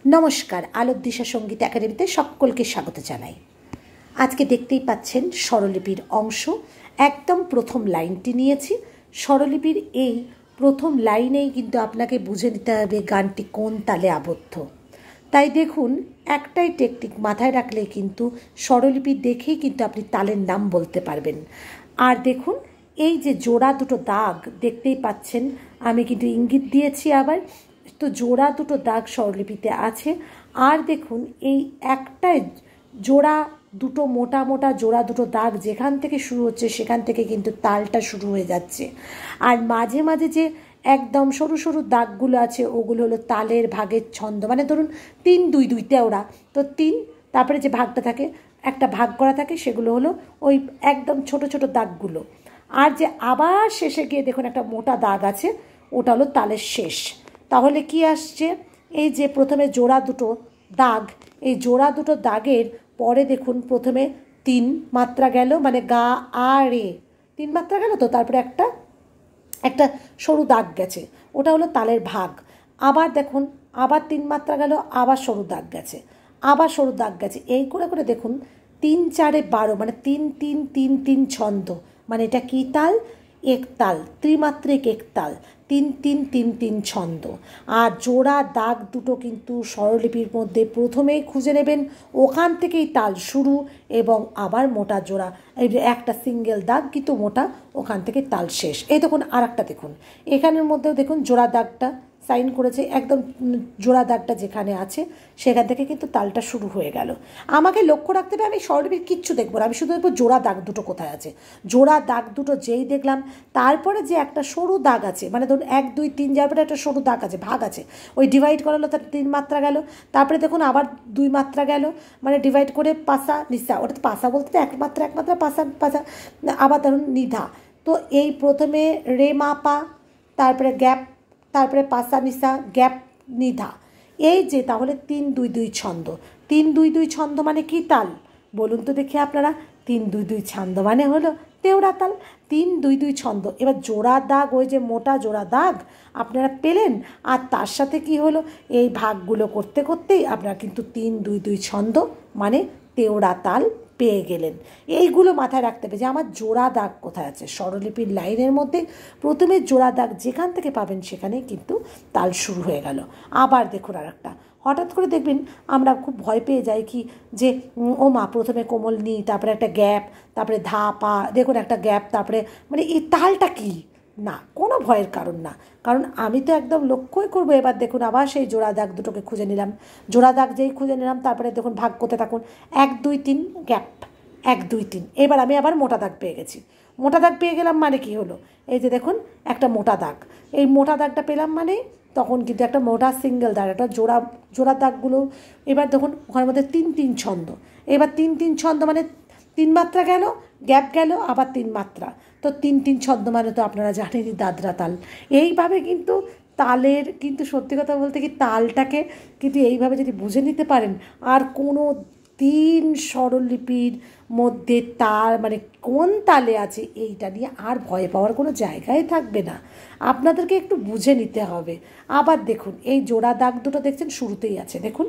নমস্কার, আলোক দিশা সঙ্গীত একাডেমিতে সকলকে স্বাগত জানাই। আজকে দেখতেই পাচ্ছেন স্বরলিপির অংশ, একদম প্রথম লাইনটি নিয়েছি। স্বরলিপির এই প্রথম লাইনেই কিন্তু আপনাকে বুঝে নিতে হবে গানটি কোন তালে আবদ্ধ। তাই দেখুন, একটাই টেকনিক মাথায় রাখলেই কিন্তু স্বরলিপি দেখেই কিন্তু আপনি তালের নাম বলতে পারবেন। আর দেখুন, এই যে জোড়া দুটো দাগ দেখতেই পাচ্ছেন, আমি কিন্তু ইঙ্গিত দিয়েছি আবার, তো জোড়া দুটো দাগ স্বরলিপিতে আছে। আর দেখুন, এই একটাই জোড়া দুটো মোটা মোটা জোড়া দুটো দাগ যেখান থেকে শুরু হচ্ছে সেখান থেকে কিন্তু তালটা শুরু হয়ে যাচ্ছে। আর মাঝে মাঝে যে একদম সরু সরু দাগগুলো আছে ওগুলো হলো তালের ভাগের ছন্দ, মানে ধরুন 3-2-2 তেওড়া, তো 3, তারপরে যে ভাগটা থাকে একটা ভাগ করা থাকে, সেগুলো হলো ওই একদম ছোট ছোট দাগগুলো। আর যে আবার শেষে গিয়ে দেখুন একটা মোটা দাগ আছে, ওটা হলো তালের শেষ। তাহলে কি আসছে, এই যে প্রথমে জোড়া দুটো দাগ, এই জোড়া দুটো দাগের পরে দেখুন প্রথমে 3 মাত্রা গেল, মানে গা আ রে 3 মাত্রা গেল, তো তারপরে একটা সরু দাগ গেছে, ওটা হলো তালের ভাগ। আবার দেখুন আবার 3 মাত্রা গেল, আবার সরু দাগ গেছে, আবার সরু দাগ গেছে, এই করে করে দেখুন 3-4-12, মানে 3-3-3-3 ছন্দ, মানে এটা কি তাল? একতাল, ত্রিমাত্রিক একতাল, 3-3-3-3 ছন্দ। আর জোড়া দাগ দুটো কিন্তু স্বরলিপির মধ্যে প্রথমেই খুঁজে নেবেন, ওখান থেকেই তাল শুরু, এবং আবার মোটা জোড়া, এই যে একটা সিঙ্গেল দাগ কিন্তু মোটা, ওখান থেকে তাল শেষ। এই দেখুন আর একটা দেখুন, এখানের মধ্যেও দেখুন জোড়া দাগটা সাইন করেছে, একদম জোড়া দাগটা যেখানে আছে সেখান থেকে কিন্তু তালটা শুরু হয়ে গেল। আমাকে লক্ষ্য রাখতে হবে, আমি স্বরলিপির কিচ্ছু দেখবো না, আমি শুধু দেখবো জোড়া দাগ দুটো কোথায় আছে। জোড়া দাগ দুটো যেই দেখলাম, তারপরে যে একটা সরু দাগ আছে, মানে ধরুন 1-2-3 যাওয়ার পরে একটা সরু দাগ আছে, ভাগ আছে, ওই ডিভাইড করালো, তার 3 মাত্রা গেল, তারপরে দেখুন আবার 2 মাত্রা গেল, মানে ডিভাইড করে পাসা নিসা, ওটা তো পাসা বলতে এক মাত্রা পাসা পাসা, আবার ধরুন নিধা। তো এই প্রথমে রে মা পা, তারপরে গ্যাপ, তারপরে পাসা নিসা, গ্যাপ নিধা, এই যে তাহলে 3-2-2 ছন্দ। 3-2-2 ছন্দ মানে কি তাল বলুন তো দেখি আপনারা? 3-2-2 ছন্দ মানে হলো তেওড়া তাল, 3-2-2 ছন্দ। এবার জোড়া দাগ, ওই যে মোটা জোড়া দাগ আপনারা পেলেন, আর তার সাথে কি হলো, এই ভাগগুলো করতে করতেই আপনারা কিন্তু 3-2-2 ছন্দ মানে তেওড়া তাল পেয়ে গেলেন। এইগুলো মাথায় রাখতে হবে যে আমার জোড়া দাগ কোথায় আছে। স্বরলিপির লাইনের মধ্যে প্রথমে জোড়া দাগ যেখান থেকে পাবেন সেখানেই কিন্তু তাল শুরু হয়ে গেল। আবার দেখুন আর একটা, হঠাৎ করে দেখবেন আমরা খুব ভয় পেয়ে যাই কি, যে ও মা প্রথমে কোমল নি, তারপরে একটা গ্যাপ, তারপরে ধা পা, দেখুন একটা গ্যাপ, তারপরে মানে এই তালটা কি না, কোনো ভয়ের কারণ না, কারণ আমি তো একদম লক্ষ্যই করবো। এবার দেখুন আবার সেই জোড়া দাগ দুটোকে খুঁজে নিলাম, জোড়া দাগ যেই খুঁজে নিলাম, তারপরে দেখুন ভাগ করতে থাকুন, 1-2-3 গ্যাপ, 1-2-3, এবার আমি আবার মোটা দাগ পেয়ে গেছি। মোটা দাগ পেয়ে গেলাম মানে কি হলো, এই যে দেখুন একটা মোটা দাগ, এই মোটা দাগটা পেলাম মানে তখন কিন্তু একটা মোটা সিঙ্গেল দাগ, একটা জোড়া দাগগুলো। এবার দেখুন ওখানের মধ্যে 3-3 ছন্দ, এবার 3-3 ছন্দ মানে 3 মাত্রা গেল, গ্যাপ গেল, আবার 3 মাত্রা, তো 3-3 ছন্দ মানে তো আপনারা জানেনই দাদরা তাল। এইভাবে কিন্তু তালের কিন্তু সত্যি কথা বলতে কি তালটাকে কিন্তু এইভাবে যদি বুঝে নিতে পারেন, আর কোনো দিন স্বরলিপির মধ্যে তাল মানে কোন তালে আছে এইটা নিয়ে আর ভয় পাওয়ার কোনো জায়গায় থাকবে না, আপনাদেরকে একটু বুঝে নিতে হবে। আবার দেখুন এই জোড়া দাগ দুটো দেখছেন শুরুতেই আছে, দেখুন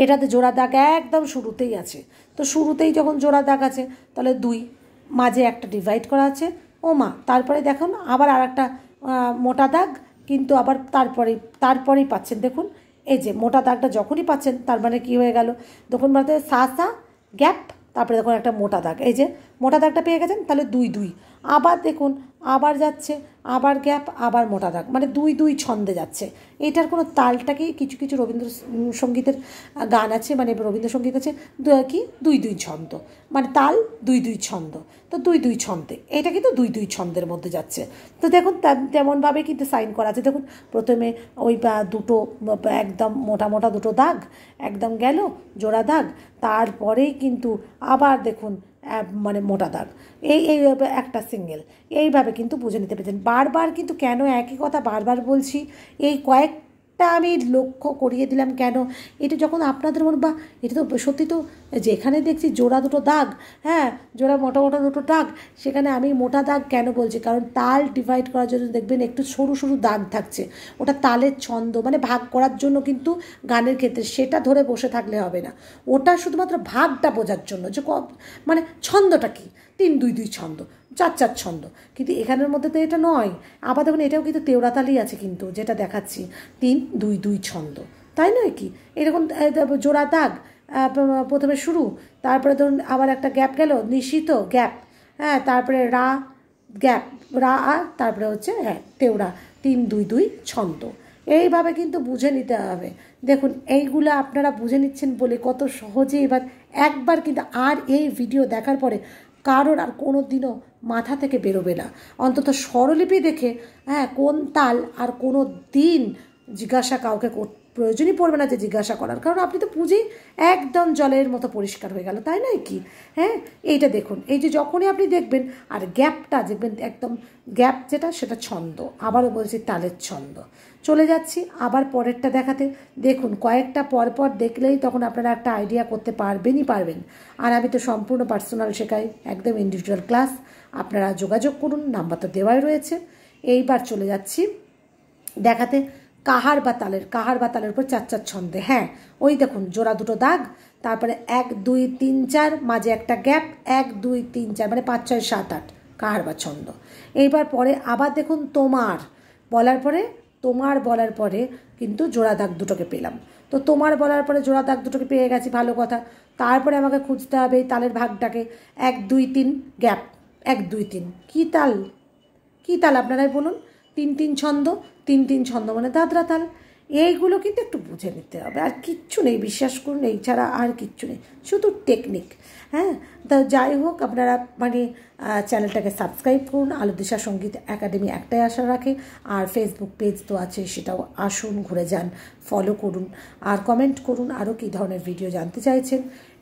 এটাতে জোড়া দাগ একদম শুরুতেই আছে, তো শুরুতেই যখন জোড়া দাগ আছে তাহলে 2, মাঝে একটা ডিভাইড করা আছে, ও মা, তারপরে দেখুন আবার আর একটা মোটা দাগ, কিন্তু আবার তারপরেই পাচ্ছেন, দেখুন এই যে মোটা দাগটা যখনই পাচ্ছেন তার মানে কী হয়ে গেল, দেখুন বলতে সা গ্যাপ, তারপরে দেখুন একটা মোটা দাগ, এই যে মোটা দাগটা পেয়ে গেছেন, তাহলে 2-2, আবার দেখুন আবার যাচ্ছে, আবার গ্যাপ, আবার মোটা দাগ, মানে 2-2 ছন্দে যাচ্ছে। এটার কোনো তালটাকেই কিছু কিছু রবীন্দ্রসঙ্গীতের গান আছে, মানে রবীন্দ্রসঙ্গীত আছে কি 2-2 ছন্দ, মানে তাল 2-2 ছন্দ, তো 2-2 ছন্দে, এটা কিন্তু 2-2 ছন্দের মধ্যে যাচ্ছে। তো দেখুন তেমনভাবে কিন্তু সাইন করা আছে, দেখুন প্রথমে ওই দুটো একদম মোটা মোটা দুটো দাগ একদম গেল জোড়া দাগ, তারপরেই কিন্তু আবার দেখুন মানে মোটা দাগ, এই একটা সিঙ্গেল, এইভাবে কিন্তু বুঝে নিতে পেরেছেন। বারবার কিন্তু কেন একই কথা বারবার বলছি, এই কয়েক তা আমি লক্ষ্য করিয়ে দিলাম কেন, এটা যখন আপনাদের মনে বা এটা তো সত্যি তো যেখানে দেখছি জোড়া দুটো দাগ, হ্যাঁ জোড়া মোটা মোটা দুটো দাগ, সেখানে আমি মোটা দাগ কেন বলছি, কারণ তাল ডিভাইড করার জন্য দেখবেন একটু সরু সরু দাগ থাকছে, ওটা তালের ছন্দ মানে ভাগ করার জন্য কিন্তু গানের ক্ষেত্রে, সেটা ধরে বসে থাকলে হবে না, ওটা শুধুমাত্র ভাগটা বোঝার জন্য যে মানে ছন্দটা কী, 3-2-2 ছন্দ, 4-4 ছন্দ, কিন্তু এখানের মধ্যে তো এটা নয়। আবার দেখুন এটাও কিন্তু তেওড়াতালি আছে, কিন্তু যেটা দেখাচ্ছি 3-2-2 ছন্দ, তাই নয় কি, এরকম জোড়া দাগ প্রথমে শুরু, তারপরে ধরুন আবার একটা গ্যাপ গেল, নিশিত গ্যাপ, হ্যাঁ তারপরে রা গ্যাপ, রা আর তারপরে হচ্ছে হ্যাঁ তেওড়া, 3-2-2 ছন্দ, এইভাবে কিন্তু বুঝে নিতে হবে। দেখুন এইগুলো আপনারা বুঝে নিচ্ছেন বলে কত সহজে, এবার একবার কিন্তু আর এই ভিডিও দেখার পরে কারোর আর কোনো দিনও মাথা থেকে বেরোবে না, অন্তত স্বরলিপি দেখে হ্যাঁ কোন তাল আর কোনো দিন জিজ্ঞাসা কাউকে প্রয়োজনই পড়বে না যে জিজ্ঞাসা করার, কারণ আপনি তো বুঝেই একদম জলের মতো পরিষ্কার হয়ে গেল, তাই নয় কি, হ্যাঁ এইটা দেখুন, এই যে যখনই আপনি দেখবেন আর গ্যাপটা দেখবেন একদম গ্যাপ যেটা সেটা ছন্দ, আবারও বলছি তালের ছন্দ। চলে যাচ্ছি আবার পরেরটা দেখাতে, দেখুন কয়েকটা পরপর দেখলেই তখন আপনারা একটা আইডিয়া করতে পারবেন। আর আমি তো সম্পূর্ণ পার্সোনাল শেখাই, একদম ইন্ডিভিজুয়াল ক্লাস, আপনারা যোগাযোগ করুন, নাম্বার তো দেওয়াই রয়েছে। এইবার চলে যাচ্ছি দেখাতে কাহার বা তালের উপর 4-4 ছন্দে, হ্যাঁ ওই দেখুন জোড়া দুটো দাগ, তারপরে 1-2-3-4 মাঝে একটা গ্যাপ, 1-2-3-4 মানে 5-6-7-8 কাহার বা ছন্দ। এইবার পরে আবার দেখুন তোমার বলার পরে কিন্তু জোড়া দাগ দুটোকে পেলাম, তো তোমার বলার পরে জোড়া দাগ দুটোকে পেয়ে গেছি, ভালো কথা। তারপরে আমাকে খুঁজতে হবে এই তালের ভাগটাকে, 1-2-3 গ্যাপ, 1-2-3 কী তাল আপনারাই বলুন, 3-3 ছন্দ, 3-3 ছন্দ মানে দাদরা তাল, এইগুলো কিন্তু একটু বুঝে নিতে হবে, আর কিচ্ছু নেই, বিশ্বাস করুন এই ছাড়া আর কিচ্ছু নেই, শুধু টেকনিক। হ্যাঁ তা যাই হোক, আপনারা মানে চ্যানেলটাকে সাবস্ক্রাইব করুন, আলোদিশা সঙ্গীত একাডেমি একটাই আশা রাখে, আর ফেসবুক পেজ তো আছে সেটাও আসুন, ঘুরে যান, ফলো করুন, আর কমেন্ট করুন আরও কী ধরনের ভিডিও জানতে চাইছেন।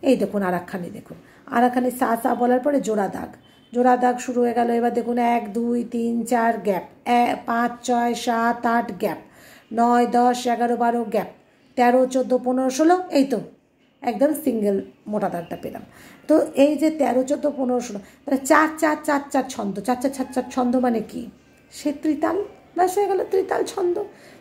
এই দেখুন আর একখানে সা বলার পরে জোড়া দাগ শুরু হয়ে গেল, এবার দেখুন 1-2-3-4 গ্যাপ, 5-6-7-8 গ্যাপ, 9-10-11-12 গ্যাপ, 13-14-15-16, এই তো একদম সিঙ্গেল মোটা দাগটা পেলাম। তো এই যে 13-14-15-16 তাহলে 4-4-4-4 ছন্দ, 4-4-4-4 ছন্দ মানে কি, সে ত্রিতাল, ব্যাস হয়ে গেল ত্রিতাল ছন্দ।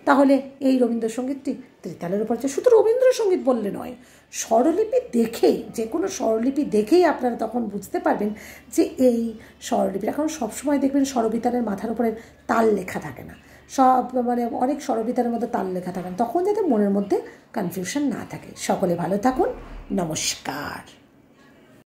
তাহলে এই রবীন্দ্রসঙ্গীতটি ত্রিতালের উপর, শুধু রবীন্দ্রসঙ্গীত বললে নয়, স্বরলিপি দেখেই, যে কোনো স্বরলিপি দেখেই আপনারা তখন বুঝতে পারবেন যে এই স্বরলিপি। এখন সবসময় দেখবেন স্বরবিতানের মাথার উপরে তাল লেখা থাকে না, সব মানে অনেক স্বরবিতানের মধ্যে তাল লেখা থাকে না, তখন যাতে মনের মধ্যে কনফিউশন না থাকে। সকলে ভালো থাকুন, নমস্কার।